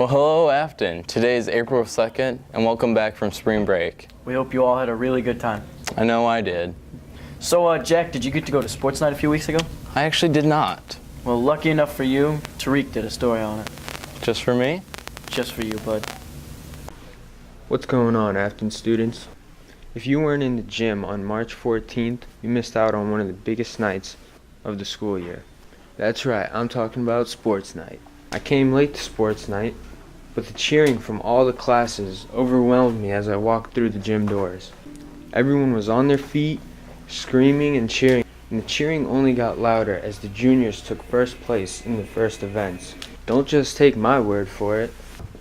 Well, hello, Affton. Today is April 2nd, and welcome back from spring break. We hope you all had a really good time. I know I did. So, Jack, did you get to go to sports night a few weeks ago? I actually did not. Well, lucky enough for you, Tariq did a story on it. Just for me? Just for you, bud. What's going on, Affton students? If you weren't in the gym on March 14th, you missed out on one of the biggest nights of the school year. That's right, I'm talking about sports night. I came late to sports night, but the cheering from all the classes overwhelmed me as I walked through the gym doors. Everyone was on their feet, screaming and cheering, and the cheering only got louder as the juniors took first place in the first events. Don't just take my word for it.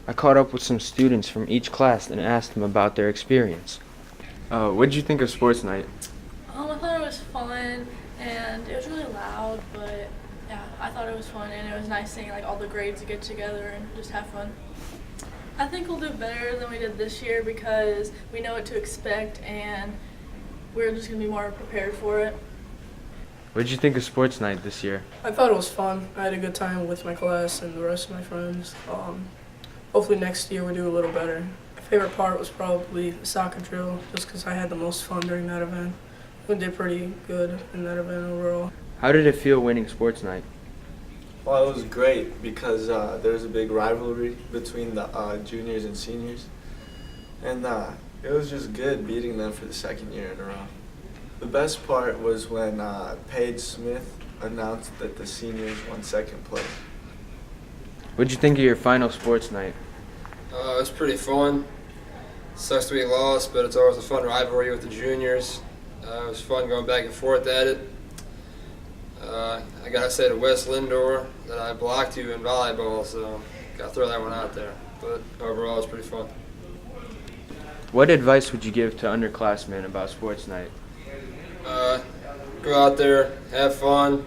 I caught up with some students from each class and asked them about their experience. What did you think of sports night? I thought it was fun, and it was really loud, but yeah, I thought it was fun, and it was nice seeing like all the grades get together and just have fun. I think we'll do better than we did this year because we know what to expect, and we're just gonna be more prepared for it. What did you think of sports night this year? I thought it was fun. I had a good time with my class and the rest of my friends. Hopefully next year we'll do a little better. My favorite part was probably the soccer drill, just because I had the most fun during that event. We did pretty good in that event overall. How did it feel winning sports night? Well, it was great because there was a big rivalry between the juniors and seniors. And it was just good beating them for the second year in a row. The best part was when Paige Smith announced that the seniors won second place. What did you think of your final sports night? It was pretty fun. Sucks to be lost, but it's always a fun rivalry with the juniors. It was fun going back and forth at it. I gotta say to Wes Lindor that I blocked you in volleyball, so gotta throw that one out there. But overall, it was pretty fun. What advice would you give to underclassmen about sports night? Go out there, have fun,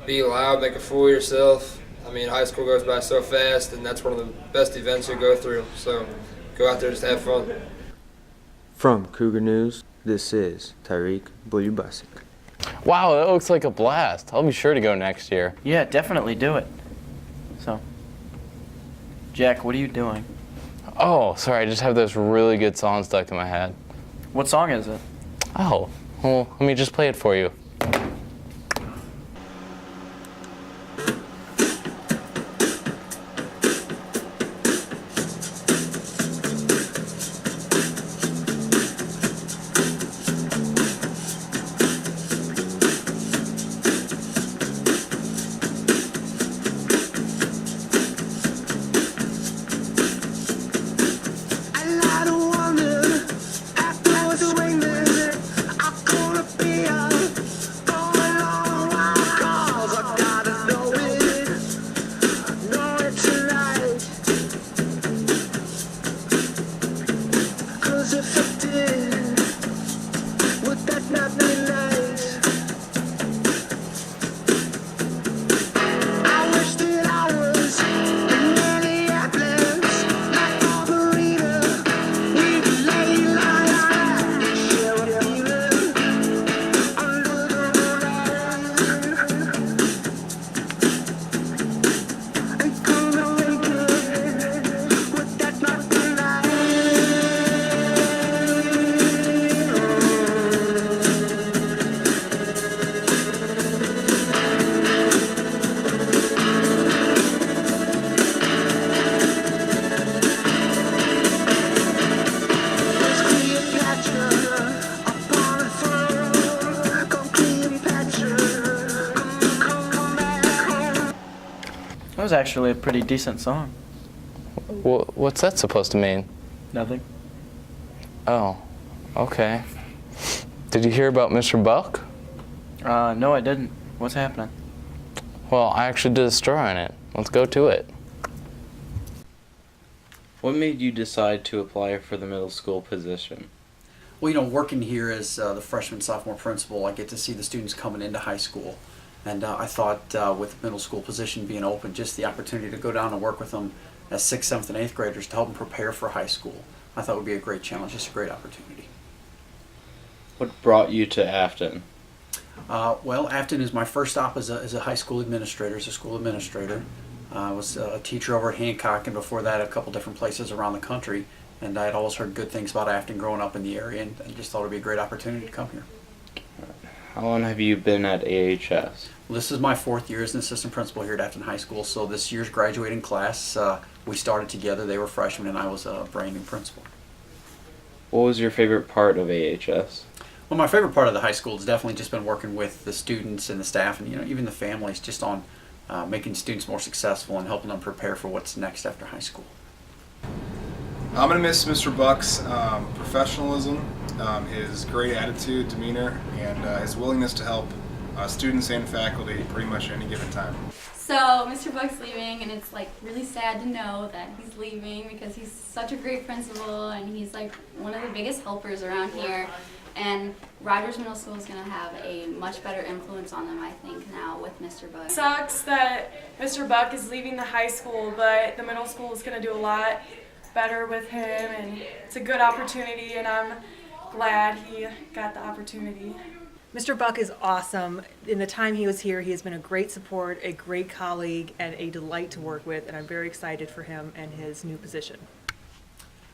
be loud, make a fool of yourself. I mean, high school goes by so fast, and that's one of the best events you go through. So go out there, just have fun. From Cougar News, this is Tariq Buyubasic. Wow, that looks like a blast. I'll be sure to go next year. Yeah, definitely do it. So, Jack, what are you doing? Oh, sorry, I just have this really good song stuck in my head. What song is it? Oh, well, let me just play it for you. That was actually a pretty decent song. What's that supposed to mean? Nothing. Oh, okay. Did you hear about Mr. Buck? No, I didn't. What's happening? Well, I actually did a story on it. Let's go to it. What made you decide to apply for the middle school position? Well, working here as the freshman, sophomore principal, I get to see the students coming into high school. And I thought with the middle school position being open, just the opportunity to go down and work with them as 6th, 7th, and 8th graders to help them prepare for high school, I thought would be a great challenge, just a great opportunity. What brought you to Affton? Well, Affton is my first stop as a high school administrator, as a school administrator. I was a teacher over at Hancock, and before that a couple different places around the country. And I had always heard good things about Affton growing up in the area, and I just thought it would be a great opportunity to come here. How long have you been at AHS? Well, this is my 4th year as an assistant principal here at Affton High School, so this year's graduating class, we started together. They were freshmen, and I was a brand new principal. What was your favorite part of AHS? Well, my favorite part of the high school has definitely just been working with the students and the staff, and even the families, just on making students more successful and helping them prepare for what's next after high school. I'm going to miss Mr. Buck's professionalism, his great attitude, demeanor, and his willingness to help students and faculty pretty much at any given time. So Mr. Buck's leaving, and it's like really sad to know that he's leaving because he's such a great principal and he's like one of the biggest helpers around here. And Rogers Middle School is going to have a much better influence on them, I think, now with Mr. Buck. It sucks that Mr. Buck is leaving the high school, but the middle school is going to do a lot better with him, and it's a good opportunity, and I'm glad he got the opportunity. Mr. Buck is awesome. In the time he was here, he has been a great support, a great colleague, and a delight to work with, and I'm very excited for him and his new position.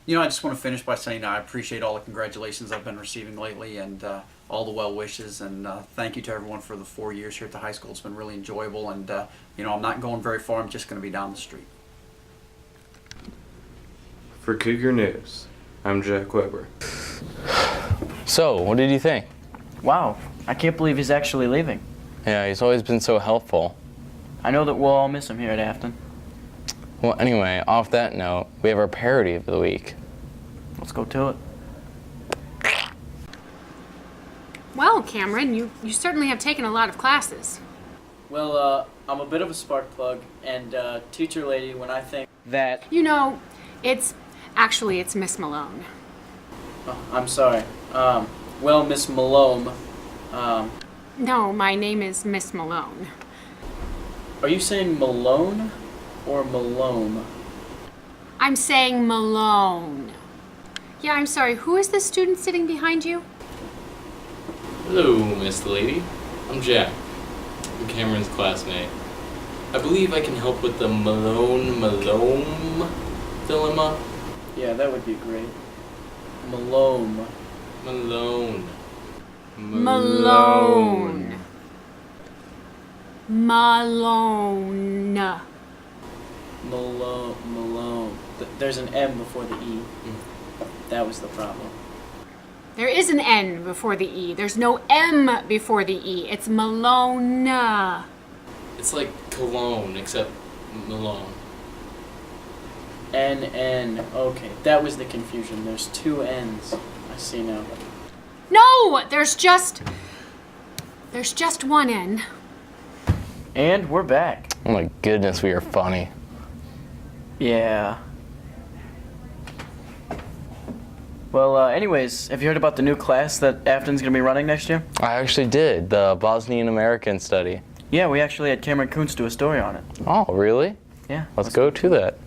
I just want to finish by saying I appreciate all the congratulations I've been receiving lately, and all the well wishes, and thank you to everyone for the 4 years here at the high school. It's been really enjoyable, and I'm not going very far. I'm just going to be down the street. For Cougar News, I'm Jack Weber. So, what did you think? Wow, I can't believe he's actually leaving. Yeah, he's always been so helpful. I know that we'll all miss him here at Affton. Well, anyway, off that note, we have our parody of the week. Let's go to it. Well, Cameron, you certainly have taken a lot of classes. Well, I'm a bit of a spark plug, and teacher lady, when I think that... It's Miss Malone. Oh, I'm sorry. Well, Miss Malone, No, my name is Miss Malone. are you saying Malone or Malone? I'm saying Malone. Yeah, I'm sorry, who is the student sitting behind you? Hello, Miss Lady. I'm Jack. I'm Cameron's classmate. I believe I can help with the Malone dilemma. Yeah, that would be great. Malone. Malone. Malone. Malone. There's an M before the E. That was the problem. There is an N before the E. There's no M before the E. It's Malone. It's like cologne, except Malone. N. Okay, that was the confusion. There's two N's. I see now. No, there's just one N. And we're back. Oh my goodness, we are funny. Yeah. Well, anyways, have you heard about the new class that Affton's going to be running next year? I actually did, the Bosnian American study. Yeah, we actually had Cameron Kuntz do a story on it. Oh, really? Yeah. Let's go to that.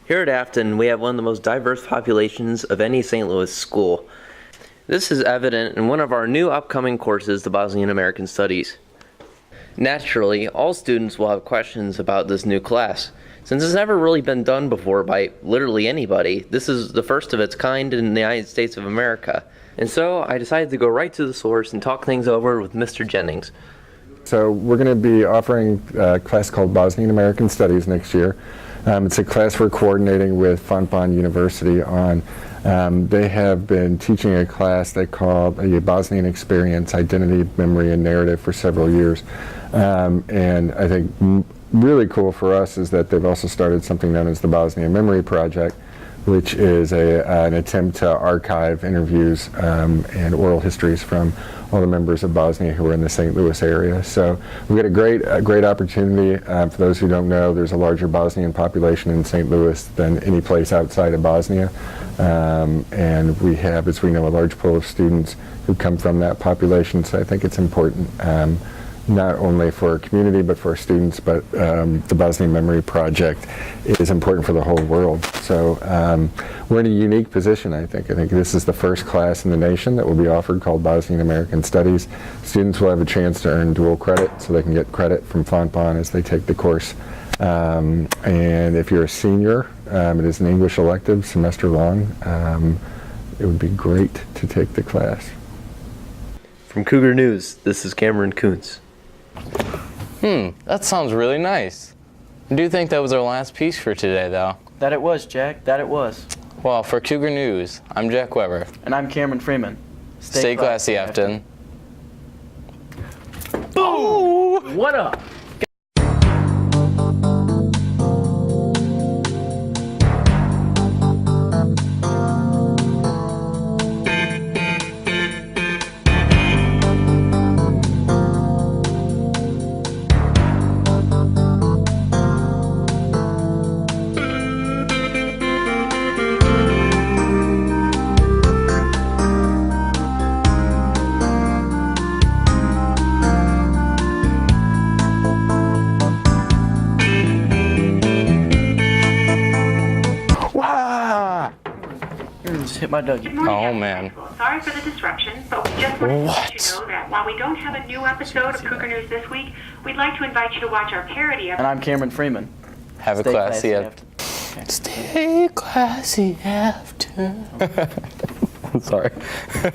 Here at Affton, we have one of the most diverse populations of any St. Louis school. This is evident in one of our new upcoming courses, the Bosnian American Studies. Naturally, all students will have questions about this new class. Since it's never really been done before by literally anybody, this is the first of its kind in the United States of America. And so I decided to go right to the source and talk things over with Mr. Jennings. So we're going to be offering a class called Bosnian American Studies next year. It's a class we're coordinating with Fontbonne University on. They have been teaching a class they call a Bosnian Experience, Identity, Memory, and Narrative for several years. And I think really cool for us is that they've also started something known as the Bosnia Memory Project, which is an attempt to archive interviews and oral histories from all the members of Bosnia who are in the St. Louis area. So we've got a great opportunity. For those who don't know, there's a larger Bosnian population in St. Louis than any place outside of Bosnia. And we have, as we know, a large pool of students who come from that population. So I think it's important, not only for our community, but for our students, but the Bosnian Memory Project is important for the whole world. So we're in a unique position, I think. I think this is the first class in the nation that will be offered called Bosnian American Studies. Students will have a chance to earn dual credit, so they can get credit from Fontbonne as they take the course And if you're a senior, it is an English elective, semester long. It would be great to take the class. From Cougar News, this is Cameron Kuntz. That sounds really nice. I do think that was our last piece for today, though. That it was, Jack. That it was. Well, for Cougar News, I'm Jack Weber. And I'm Cameron Freeman. Stay classy, Affton. Boom! What up? Hit my Dougie. Oh, man. Sorry for the disruption, but we just wanted to let you know that while we don't have a new episode of Cougar News this week, we'd like to invite you to watch our parody And I'm Cameron Freeman. Have a classy Affton. Stay classy, Affton. I'm sorry.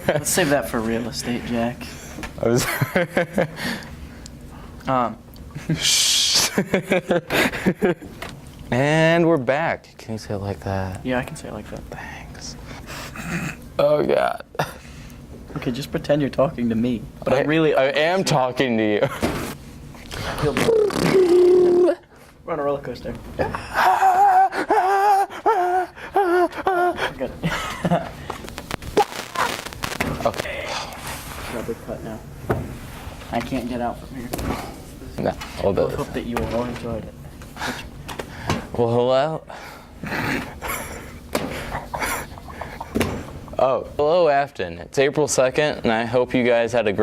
Let's save that for real estate, Jack. I was. And we're back. Can you say it like that? Yeah, I can say it like that. Thanks. Oh, God. Okay, just pretend you're talking to me. But I am talking to you. We're on a roller coaster. Good. Okay. Rubber cut now. I can't get out from here. No, all I hope that you all enjoyed it. Well, hello. Oh, hello, Affton. It's April 2nd, and I hope you guys had a great